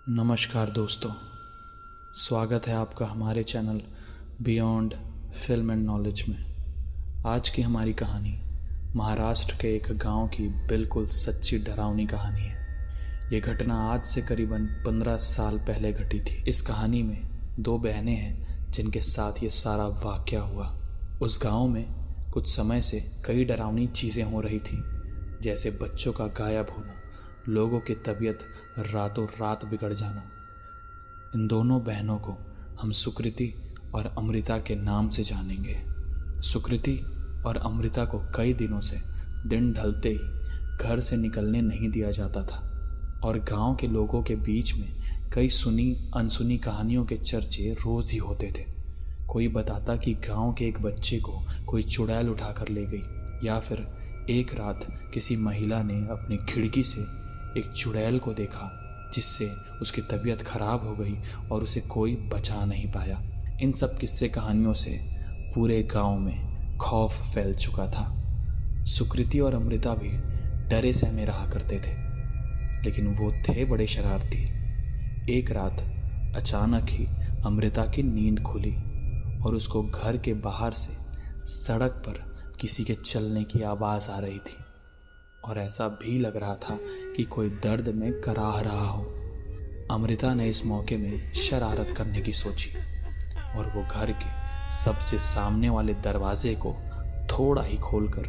नमस्कार दोस्तों, स्वागत है आपका हमारे channel beyond film and knowledge में। आज की हमारी कहानी महाराष्ट्र के एक गांव की बिल्कुल सच्ची डरावनी कहानी है। ये घटना आज से करीबन 15 साल पहले घटी थी। इस कहानी में दो बहनें हैं जिनके साथ ये सारा वाकया हुआ। उस गांव में कुछ समय से कई डरावनी चीज़ें हो रही थी, जैसे बच्चों का गायब होना, लोगों की तबीयत रातों रात बिगड़ जाना। इन दोनों बहनों को हम सुकृति और अमृता के नाम से जानेंगे। सुकृति और अमृता को कई दिनों से दिन ढलते ही घर से निकलने नहीं दिया जाता था और गांव के लोगों के बीच में कई सुनी अनसुनी कहानियों के चर्चे रोज ही होते थे। कोई बताता कि गांव के एक बच्चे को कोई चुड़ैल उठाकर ले गई, या फिर एक रात किसी महिला ने अपनी खिड़की से एक चुड़ैल को देखा जिससे उसकी तबीयत खराब हो गई और उसे कोई बचा नहीं पाया। इन सब किस्से कहानियों से पूरे गांव में खौफ फैल चुका था। सुकृति और अमृता भी डरे सहमे रहा करते थे, लेकिन वो थे बड़े शरारती। एक रात अचानक ही अमृता की नींद खुली और उसको घर के बाहर से सड़क पर किसी के चलने की आवाज़ आ रही थी और ऐसा भी लग रहा था कि कोई दर्द में कराह रहा हो। अमृता ने इस मौके में शरारत करने की सोची और वो घर के सबसे सामने वाले दरवाजे को थोड़ा ही खोलकर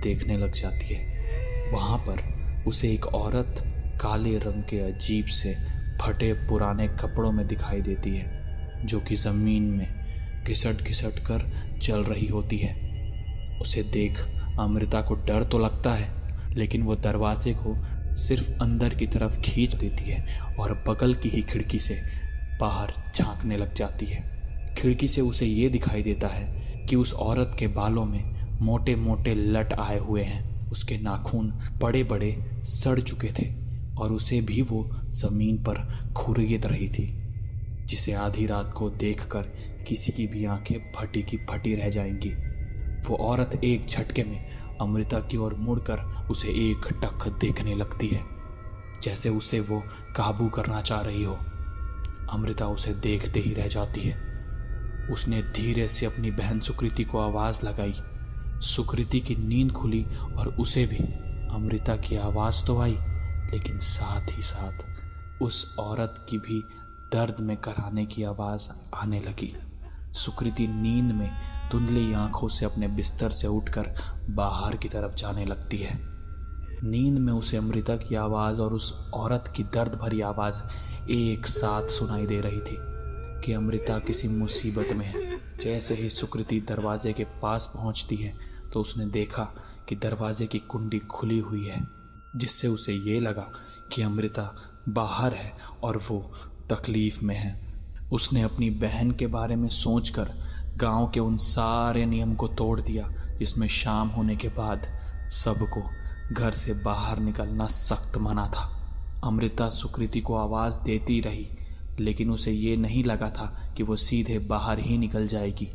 देखने लग जाती है। वहाँ पर उसे एक औरत काले रंग के अजीब से फटे पुराने कपड़ों में दिखाई देती है, जो कि ज़मीन में घिसट घिसट कर चल रही होती है। उसे देख अमृता को डर तो लगता है, लेकिन वो दरवाजे को सिर्फ अंदर की तरफ खींच देती है और बगल की ही खिड़की से बाहर झांकने लग जाती है। खिड़की से उसे ये दिखाई देता है कि उस औरत के बालों में मोटे मोटे लट आए हुए हैं। उसके नाखून बड़े बड़े सड़ चुके थे और उसे भी वो ज़मीन पर खुरगेत रही थी, जिसे आधी रात को देखकर किसी की भी आंखें फटी की फटी रह जाएंगी। वो औरत एक झटके में अमृता की ओर मुड़कर उसे एक टक देखने लगती है, जैसे उसे वो काबू करना चाह रही हो। अमृता उसे देखते ही रह जाती है। उसने धीरे से अपनी बहन सुकृति को आवाज़ लगाई। सुकृति की नींद खुली और उसे भी अमृता की आवाज़ तो आई, लेकिन साथ ही साथ उस औरत की भी दर्द में कराहने की आवाज़ आने लगी। सुकृति नींद में धुंधली आंखों से अपने बिस्तर से उठकर बाहर की तरफ जाने लगती है। नींद में उसे अमृता की आवाज़ और उस औरत की दर्द भरी आवाज़ एक साथ सुनाई दे रही थी कि अमृता किसी मुसीबत में है। जैसे ही सुकृति दरवाजे के पास पहुंचती है तो उसने देखा कि दरवाजे की कुंडी खुली हुई है, जिससे उसे ये लगा कि अमृता बाहर है और वो तकलीफ़ में है। उसने अपनी बहन के बारे में सोचकर गांव के उन सारे नियम को तोड़ दिया, जिसमें शाम होने के बाद सबको घर से बाहर निकलना सख्त मना था। अमृता सुकृति को आवाज़ देती रही, लेकिन उसे ये नहीं लगा था कि वो सीधे बाहर ही निकल जाएगी।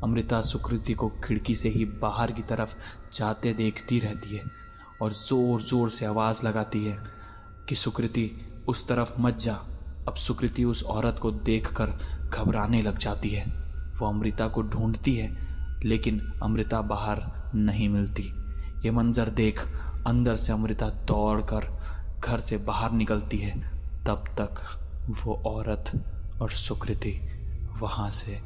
अमृता सुकृति को खिड़की से ही बाहर की तरफ जाते देखती रहती है और ज़ोर ज़ोर से आवाज़ लगाती है कि सुकृति उस तरफ मत जा। अब सुकृति उस औरत को देखकर घबराने लग जाती है। वो अमृता को ढूंढती है, लेकिन अमृता बाहर नहीं मिलती। ये मंजर देख अंदर से अमृता दौड़कर घर से बाहर निकलती है। तब तक वो औरत और सुकृति वहाँ से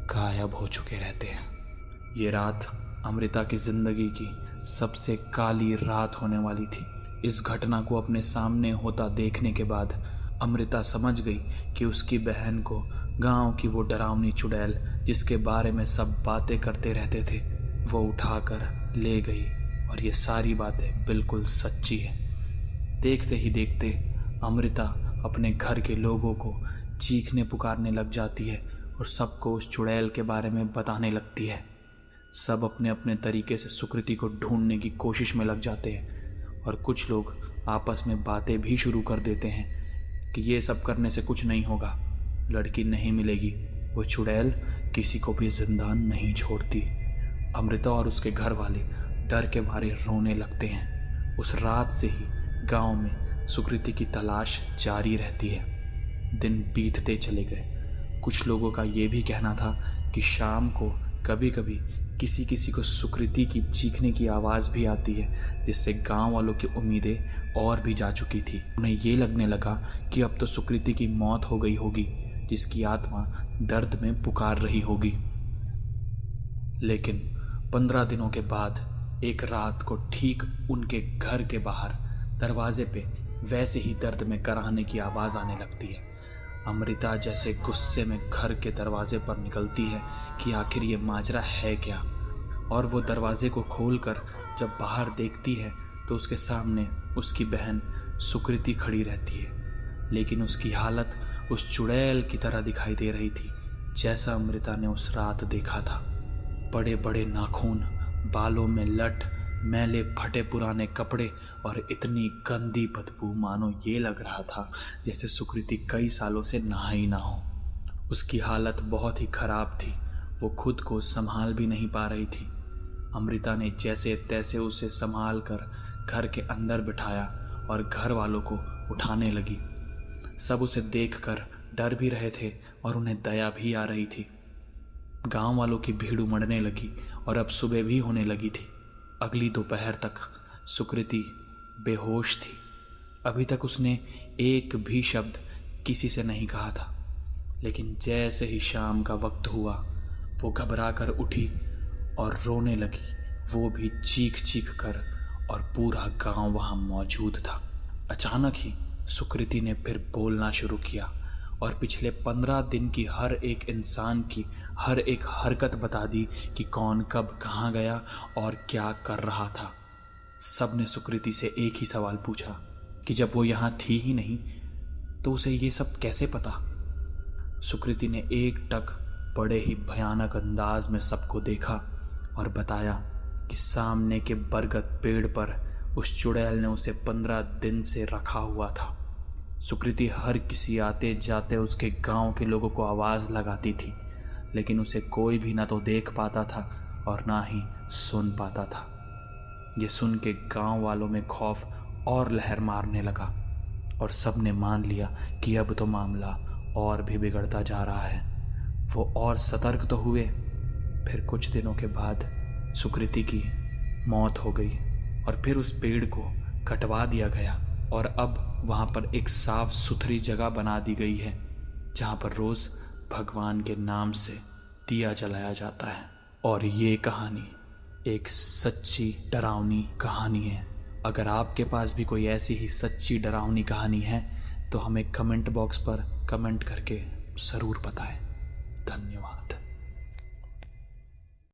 गायब हो चुके रहते हैं। ये रात अमृता की ज़िंदगी की सबसे काली रात होने वाली थी। इस घटना को अपने सामने होता देखने के बाद अमृता समझ गई कि उसकी बहन को गांव की वो डरावनी चुड़ैल, जिसके बारे में सब बातें करते रहते थे, वो उठाकर ले गई और ये सारी बातें बिल्कुल सच्ची है। देखते ही देखते अमृता अपने घर के लोगों को चीखने पुकारने लग जाती है और सबको उस चुड़ैल के बारे में बताने लगती है। सब अपने अपने तरीके से सुकृति को ढूंढने की कोशिश में लग जाते हैं और कुछ लोग आपस में बातें भी शुरू कर देते हैं कि ये सब करने से कुछ नहीं होगा, लड़की नहीं मिलेगी, वो चुड़ैल किसी को भी जिंदा नहीं छोड़ती। अमृता और उसके घर वाले डर के मारे रोने लगते हैं। उस रात से ही गांव में सुकृति की तलाश जारी रहती है। दिन बीतते चले गए। कुछ लोगों का ये भी कहना था कि शाम को कभी कभी किसी किसी को सुकृति की चीखने की आवाज़ भी आती है, जिससे गांव वालों की उम्मीदें और भी जा चुकी थी। उन्हें ये लगने लगा कि अब तो सुकृति की मौत हो गई होगी, जिसकी आत्मा दर्द में पुकार रही होगी। लेकिन 15 दिनों के बाद एक रात को ठीक उनके घर के बाहर दरवाजे पे वैसे ही दर्द में कराहने की आवाज़ आने लगती है। अमृता जैसे गुस्से में घर के दरवाजे पर निकलती है कि आखिर ये माजरा है क्या, और वो दरवाजे को खोलकर जब बाहर देखती है तो उसके सामने उसकी बहन सुकृति खड़ी रहती है। लेकिन उसकी हालत उस चुड़ैल की तरह दिखाई दे रही थी जैसा अमृता ने उस रात देखा था। बड़े बड़े नाखून, बालों में लट, मैले फटे पुराने कपड़े और इतनी गंदी बदबू, मानो ये लग रहा था जैसे सुकृति कई सालों से नहा ही ना हो। उसकी हालत बहुत ही खराब थी, वो खुद को संभाल भी नहीं पा रही थी। अमृता ने जैसे तैसे उसे संभाल कर घर के अंदर बिठाया और घर वालों को उठाने लगी। सब उसे देखकर डर भी रहे थे और उन्हें दया भी आ रही थी। गांव वालों की भीड़ उमड़ने लगी और अब सुबह भी होने लगी थी। अगली दोपहर तक सुकृति बेहोश थी। अभी तक उसने एक भी शब्द किसी से नहीं कहा था। लेकिन जैसे ही शाम का वक्त हुआ वो घबरा कर उठी और रोने लगी, वो भी चीख चीख कर, और पूरा गांव वहां मौजूद था। अचानक ही सुकृति ने फिर बोलना शुरू किया और पिछले 15 दिन की हर एक इंसान की हर एक हरकत बता दी कि कौन कब कहाँ गया और क्या कर रहा था। सब ने सुकृति से एक ही सवाल पूछा कि जब वो यहाँ थी ही नहीं तो उसे ये सब कैसे पता। सुकृति ने एक टक बड़े ही भयानक अंदाज में सबको देखा और बताया कि सामने के बरगद पेड़ पर उस चुड़ैल ने उसे 15 दिन से रखा हुआ था। सुकृति हर किसी आते जाते उसके गांव के लोगों को आवाज़ लगाती थी, लेकिन उसे कोई भी ना तो देख पाता था और ना ही सुन पाता था। ये सुन के गांव वालों में खौफ और लहर मारने लगा और सब ने मान लिया कि अब तो मामला और भी बिगड़ता जा रहा है। वो और सतर्क तो हुए। फिर कुछ दिनों के बाद सुकृति की मौत हो गई और फिर उस पेड़ को कटवा दिया गया और अब वहाँ पर एक साफ सुथरी जगह बना दी गई है जहाँ पर रोज़ भगवान के नाम से दिया जलाया जाता है। और ये कहानी एक सच्ची डरावनी कहानी है। अगर आपके पास भी कोई ऐसी ही सच्ची डरावनी कहानी है तो हमें कमेंट बॉक्स पर कमेंट करके ज़रूर बताएं। धन्यवाद।